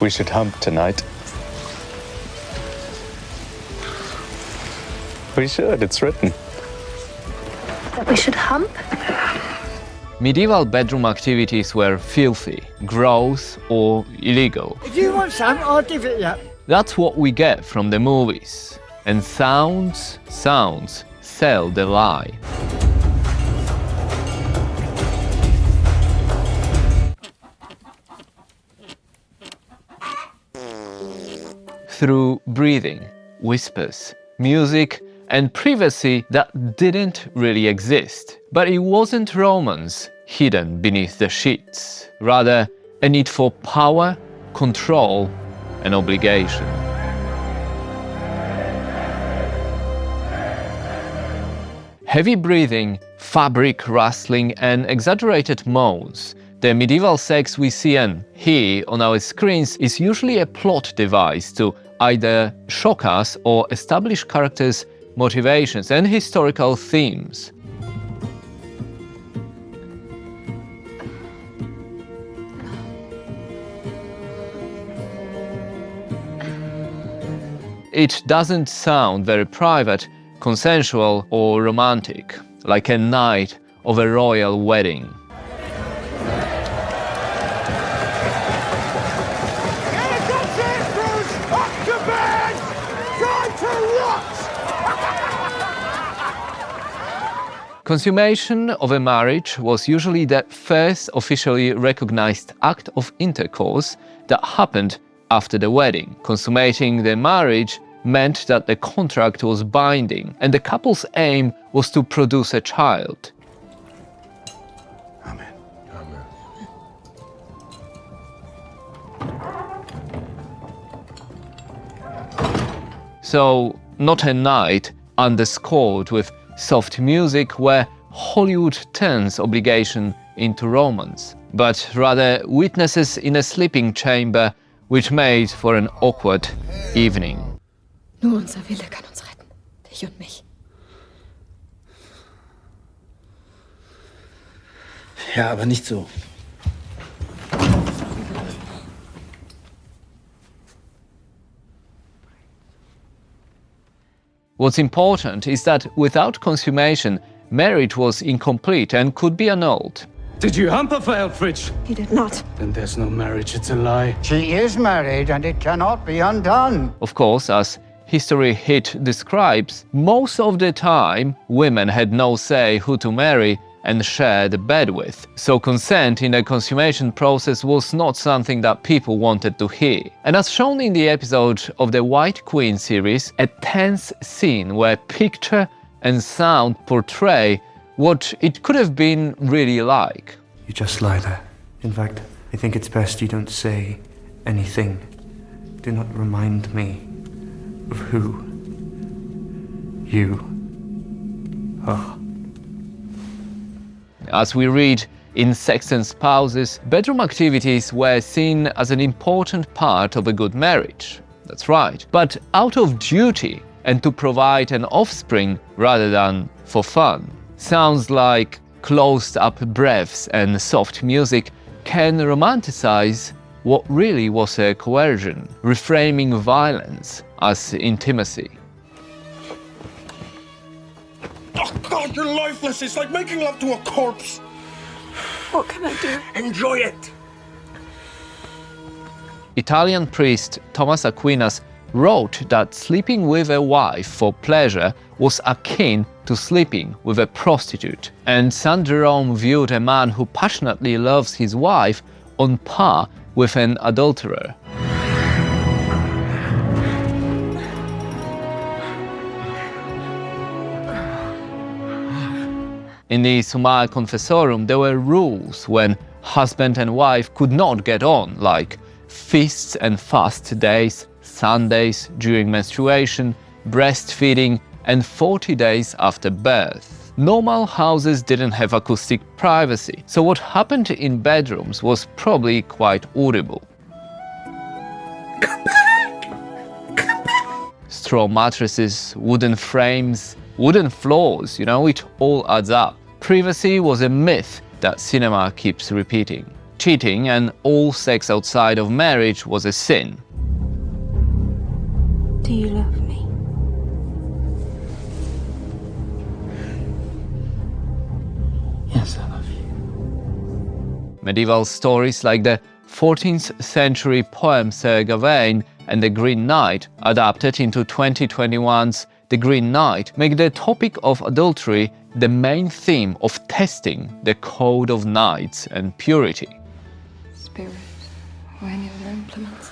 We should hump tonight. We should, it's written. That we should hump? Medieval bedroom activities were filthy, gross, or illegal. If you want some, I'll give it you. That's what we get from the movies. And sounds sell the lie. Through breathing, whispers, music, and privacy that didn't really exist. But it wasn't romance hidden beneath the sheets, rather a need for power, control, and obligation. Heavy breathing, fabric rustling, and exaggerated moans. The medieval sex we see and hear on our screens is usually a plot device to either shock us or establish characters' motivations and historical themes. It doesn't sound very private, consensual, or romantic, like a night of a royal wedding. Consummation of a marriage was usually the first officially recognized act of intercourse that happened after the wedding. Consummating the marriage meant that the contract was binding, and the couple's aim was to produce a child. Amen. Amen. So, not a night underscored with soft music where Hollywood turns obligation into romance, but rather witnesses in a sleeping chamber which made for an awkward evening. Nur unser Wille kann uns retten. Dich und mich. Ja, aber nicht so. What's important is that without consummation, marriage was incomplete and could be annulled. Did you hump her for Elfridge? He did not. Then there's no marriage, it's a lie. She is married and it cannot be undone. Of course, as history hit describes, most of the time women had no say who to marry and share the bed with. So consent in the consummation process was not something that people wanted to hear. And as shown in the episode of the White Queen series, a tense scene where picture and sound portray what it could have been really like. You just lie there. In fact, I think it's best you don't say anything. Do not remind me of who you are. As we read in Sex and Spouses, bedroom activities were seen as an important part of a good marriage. That's right. But out of duty and to provide an offspring rather than for fun. Sounds like closed-up breaths and soft music can romanticize what really was a coercion, reframing violence as intimacy. Oh God, you're lifeless. It's like making love to a corpse. What can I do? Enjoy it. Italian priest Thomas Aquinas wrote that sleeping with a wife for pleasure was akin to sleeping with a prostitute, and Saint Jerome viewed a man who passionately loves his wife on par with an adulterer. In the Summa Confessorum, there were rules when husband and wife could not get on, like feasts and fast days, Sundays during menstruation, breastfeeding, and 40 days after birth. Normal houses didn't have acoustic privacy, so what happened in bedrooms was probably quite audible. Come back! Come back! Straw mattresses, wooden frames, wooden floors, it all adds up. Privacy was a myth that cinema keeps repeating. cheating and all sex outside of marriage was a sin. Do you love me? Yes, I love you. Medieval stories like the 14th century poem Sir Gawain and the Green Knight, adapted into 2021's The Green Knight, make the topic of adultery the main theme of testing the code of knights and purity. Spirit or any other implements.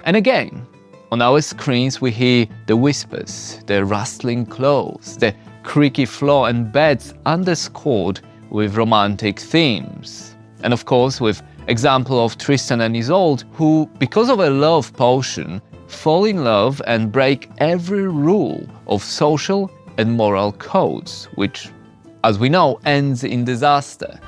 And again, on our screens we hear the whispers, the rustling clothes, the creaky floor and beds underscored with romantic themes. And of course with example of Tristan and Isolde, who, because of a love potion, fall in love and break every rule of social and moral codes, which, as we know, ends in disaster.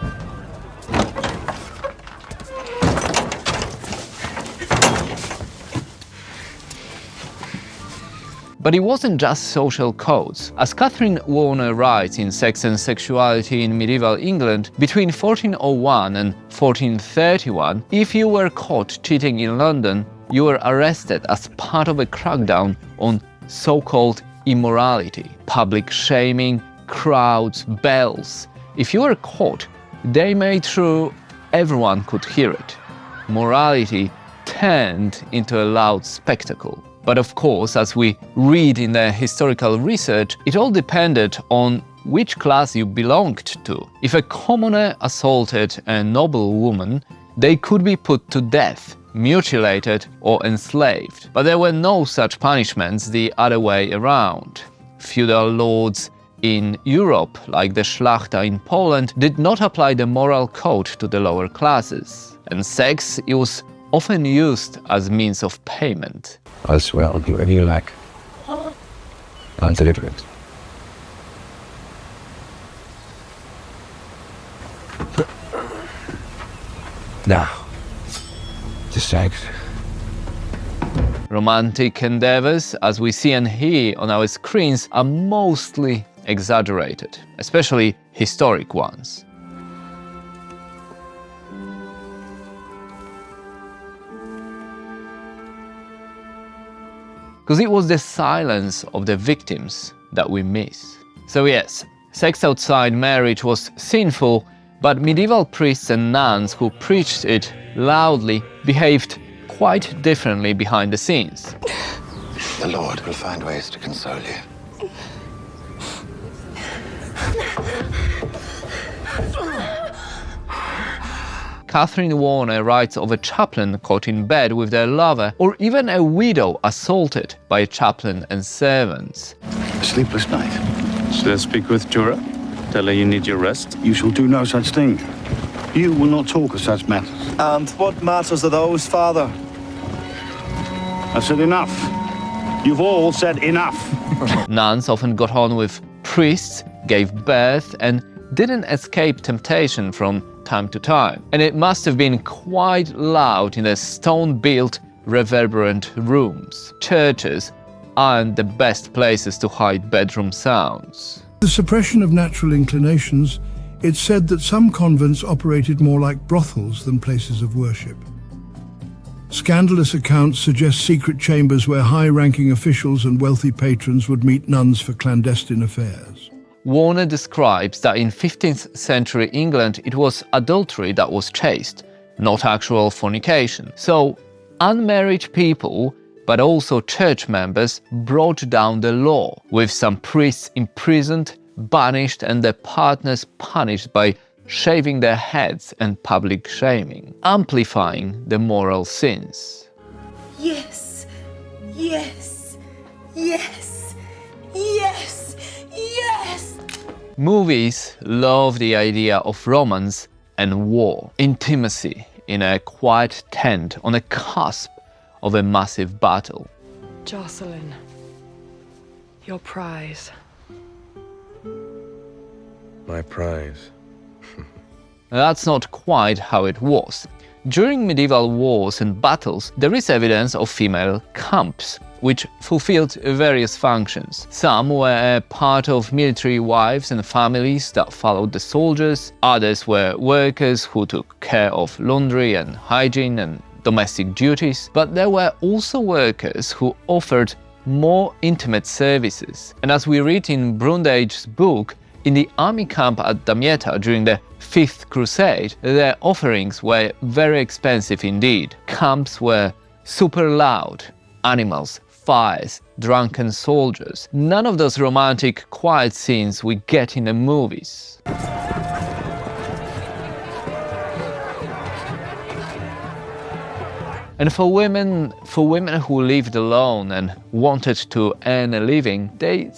But it wasn't just social codes. As Catherine Warner writes in Sex and Sexuality in Medieval England, between 1401 and 1431, if you were caught cheating in London, you were arrested as part of a crackdown on so-called immorality, public shaming, crowds, bells. If you were caught, they made sure everyone could hear it. Morality turned into a loud spectacle. But of course, as we read in the historical research, it all depended on which class you belonged to. If a commoner assaulted a noble woman, they could be put to death, mutilated or enslaved. But there were no such punishments the other way around. Feudal lords in Europe, like the Szlachta in Poland, did not apply the moral code to the lower classes. And sex, it was often used as means of payment. As well, whatever you like. Answer it. Now, the sex. Romantic endeavors, as we see and hear on our screens, are mostly exaggerated, especially historic ones. Because it was the silence of the victims that we miss. So yes, sex outside marriage was sinful, but medieval priests and nuns who preached it loudly behaved quite differently behind the scenes. The Lord will find ways to console you. Catherine Warner writes of a chaplain caught in bed with their lover, or even a widow assaulted by a chaplain and servants. A sleepless night. Should I speak with Jura? Tell her you need your rest? You shall do no such thing. You will not talk of such matters. And what matters are those, Father? I said enough. You've all said enough. Nuns often got on with priests, gave birth, and didn't escape temptation from time to time. And it must have been quite loud in the stone-built, reverberant rooms. Churches aren't the best places to hide bedroom sounds. The suppression of natural inclinations, it's said that some convents operated more like brothels than places of worship. Scandalous accounts suggest secret chambers where high-ranking officials and wealthy patrons would meet nuns for clandestine affairs. Warner describes that in 15th century England it was adultery that was chaste, not actual fornication. So unmarried people, but also church members, brought down the law, with some priests imprisoned, banished, and their partners punished by shaving their heads and public shaming, amplifying the moral sins. Yes, yes, yes, yes, yes! Movies love the idea of romance and war, intimacy in a quiet tent on the cusp of a massive battle. Jocelyn, your prize. My prize. That's not quite how it was. During medieval wars and battles, there is evidence of female camps, which fulfilled various functions. Some were a part of military wives and families that followed the soldiers, others were workers who took care of laundry and hygiene and domestic duties, but there were also workers who offered more intimate services. And as we read in Brundage's book, in the army camp at Damietta during the Fifth Crusade, their offerings were very expensive indeed. Camps were super loud, animals, fires, drunken soldiers. None of those romantic, quiet scenes we get in the movies. And for women who lived alone and wanted to earn a living, they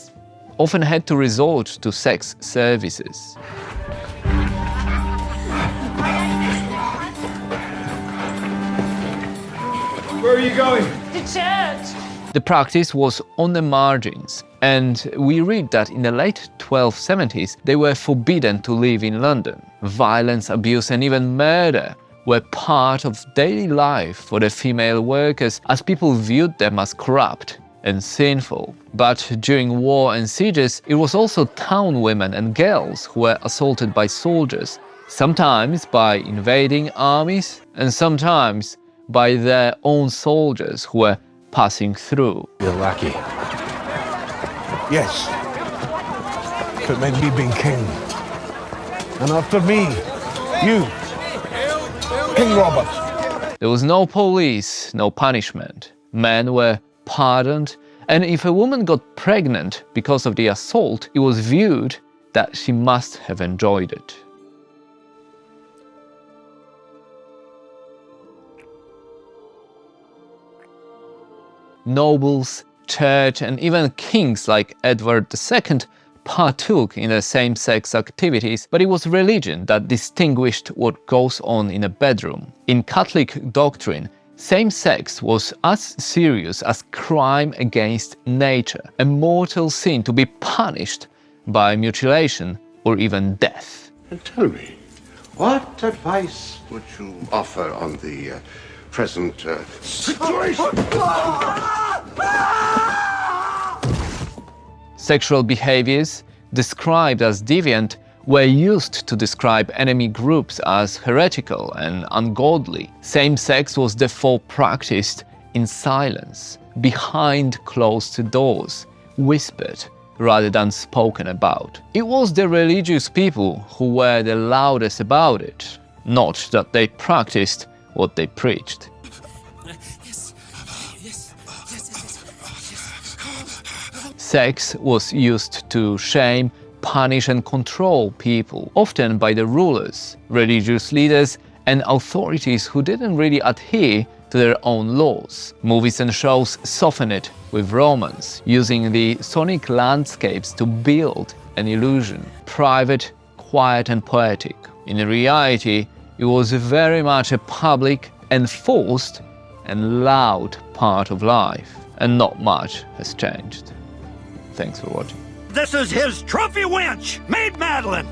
often had to resort to sex services. Where are you going? To church. The practice was on the margins, and we read that in the late 1270s they were forbidden to live in London. Violence, abuse and even murder were part of daily life for the female workers, as people viewed them as corrupt and sinful. But during war and sieges, it was also town women and girls who were assaulted by soldiers, sometimes by invading armies and sometimes by their own soldiers who were passing through. You're lucky. Yes. It meant me being king. And after me, you, King Robert. There was no police, no punishment. Men were pardoned, and if a woman got pregnant because of the assault, it was viewed that she must have enjoyed it. Nobles, church, and even kings like Edward II partook in the same-sex activities, but it was religion that distinguished what goes on in a bedroom. In Catholic doctrine, same-sex was as serious as crime against nature, a mortal sin to be punished by mutilation or even death. And tell me, what advice would you offer on the present situation? Sexual behaviors described as deviant were used to describe enemy groups as heretical and ungodly. Same-sex was therefore practiced in silence, behind closed doors, whispered rather than spoken about. It was the religious people who were the loudest about it, not that they practiced what they preached. Sex was used to shame, punish and control people, often by the rulers, religious leaders and authorities who didn't really adhere to their own laws. Movies and shows soften it with romance, using the sonic landscapes to build an illusion, private, quiet and poetic. In reality, it was very much a public, enforced and loud part of life, and not much has changed. Thanks for watching. This is his trophy winch, Maid Madeline.